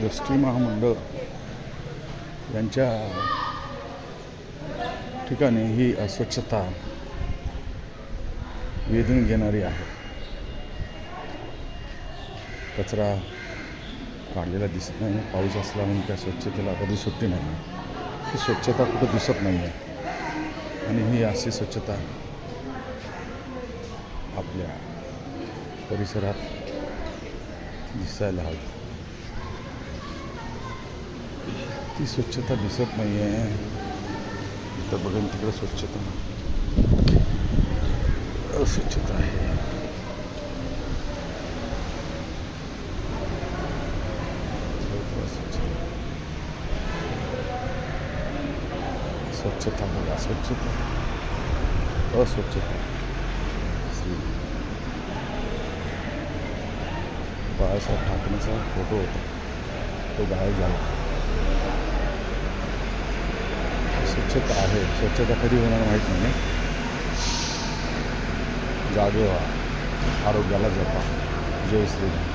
S T महामंडळ यांच्या ठिकाणी ही अस्वच्छता वेधून घेणारी आहे. कचरा काढलेला दिसत नाही. पाऊस असला म्हणून त्या स्वच्छतेला कधी सुट्टी नाही. ही स्वच्छता कुठं दिसत नाही आहे आणि ही अशी स्वच्छता आपल्या परिसरात दिसायला हवी. ती स्वच्छता दिसत नाही आहे. तर बघेन तिकडे स्वच्छता अस्वच्छता आहे. स्वच्छता बघा, स्वच्छता अस्वच्छता. श्री बाळासाहेब ठाकरेंचा फोटो होता, तो गायब झाला. स्वच्छता आहे, स्वच्छता कधी होणार माहीत नाही. जागे व्हा, आरोग्याला जपा. जय श्रीराम.